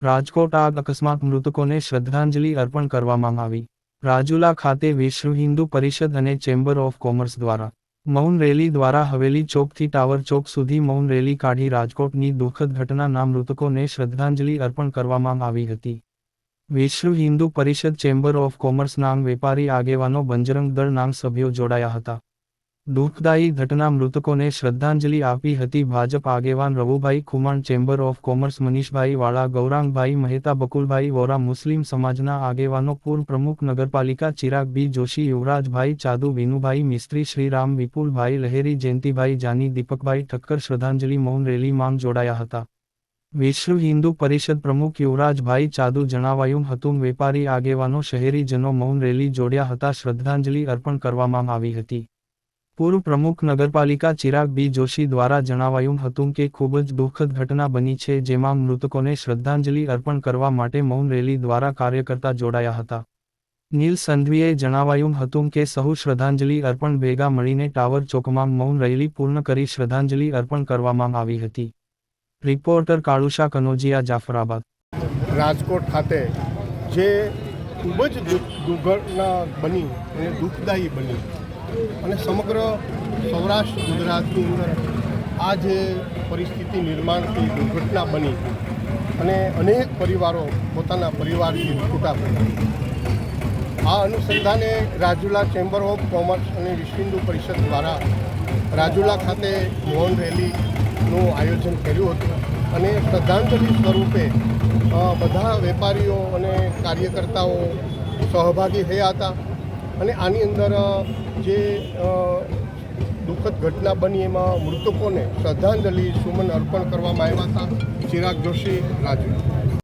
રાજકોટ આગ અકસ્માત મૃતકોને શ્રદ્ધાંજલિ અર્પણ કરવામાં આવી. રાજુલા ખાતે વિશ્વ હિન્દુ પરિષદ અને ચેમ્બર ઓફ કોમર્સ દ્વારા મૌન રેલી દ્વારા હવેલી ચોકથી ટાવર ચોક સુધી મૌન રેલી કાઢી રાજકોટની દુઃખદ ઘટનાના મૃતકોને શ્રદ્ધાંજલિ અર્પણ કરવામાં આવી હતી. વિશ્વ Hindu Parishad chamber of commerce નાંગ વેપારી આગેવાનો બંજરંગ દળ નાંગ સભ્યો જોડાયા હતા. દુઃખદાયી ઘટના મૃતકોને શ્રદ્ધાંજલિ આપી હતી. ભાજપ આગેવાન રવુભાઈ ખુમાણ, ચેમ્બર ઓફ કોમર્સ મનીષભાઈ વાળા, ગૌરાંગભાઈ મહેતા, બકુલભાઈ વોરા, મુસ્લિમ સમાજના આગેવાનો, પૂર્વ પ્રમુખ નગરપાલિકા ચિરાગ બી જોશી, યુવરાજભાઈ ચાદુ, વિનુભાઈ મિસ્ત્રી, શ્રીરામ, વિપુલભાઈ લહેરી, જયંતિભાઈ જાની, દીપકભાઈ ઠક્કર શ્રદ્ધાંજલિ મૌન રેલીમાં જોડાયા હતા. વિશ્વ હિન્દુ પરિષદ પ્રમુખ યુવરાજભાઈ ચાદુ જણાવાયું હતું, વેપારી આગેવાનો શહેરીજનો મૌન રેલી જોડ્યા હતા. શ્રદ્ધાંજલિ અર્પણ કરવામાં આવી હતી. પૂર્વ પ્રમુખ નગરપાલિકા ચિરાગ બી જોશી દ્વારા જણાવાયું હતું કે ખૂબ જ દુઃખદ ઘટના બની છે, જેમાં મૃતકોને શ્રદ્ધાંજલિ અર્પણ કરવા માટે મૌન રેલી દ્વારા કાર્યકર્તા જોડાયા હતા. નીલ સંધવીએ જણાવાયું હતું કે સહુ શ્રદ્ધાંજલિ અર્પણ ભેગા મળીને ટાવર ચોકમાં મૌન રેલી પૂર્ણ કરી શ્રદ્ધાંજલિ અર્પણ કરવામાં આવી હતી. રિપોર્ટર કાળુશા કનોજિયા, જાફરાબાદ. રાજકોટ ખાતે જે ખૂબ જ દુર્ઘટના બની અને દુઃખદાયી બની અને સમગ્ર સૌરાષ્ટ્ર ગુજરાતની અંદર આ જે પરિસ્થિતિ નિર્માણ થઈ, દુર્ઘટના બની અને અનેક પરિવારો પોતાના પરિવારથી છૂટા પડ્યા. આ અનુસંધાને રાજુલા ચેમ્બર ઓફ કોમર્સ અને વિશ્વ હિન્દુ પરિષદ દ્વારા રાજુલા ખાતે મૌન રેલીનું આયોજન કર્યું હતું અને શ્રદ્ધાંજલિ સ્વરૂપે બધા વેપારીઓ અને કાર્યકર્તાઓ સહભાગી થયા હતા. અને આની અંદર જે દુઃખદ ઘટના બની એમાં મૃતકોને શ્રદ્ધાંજલિ સુમન અર્પણ કરવામાં આવ્યા હતા. ચિરાગ જોશી, રાજુ.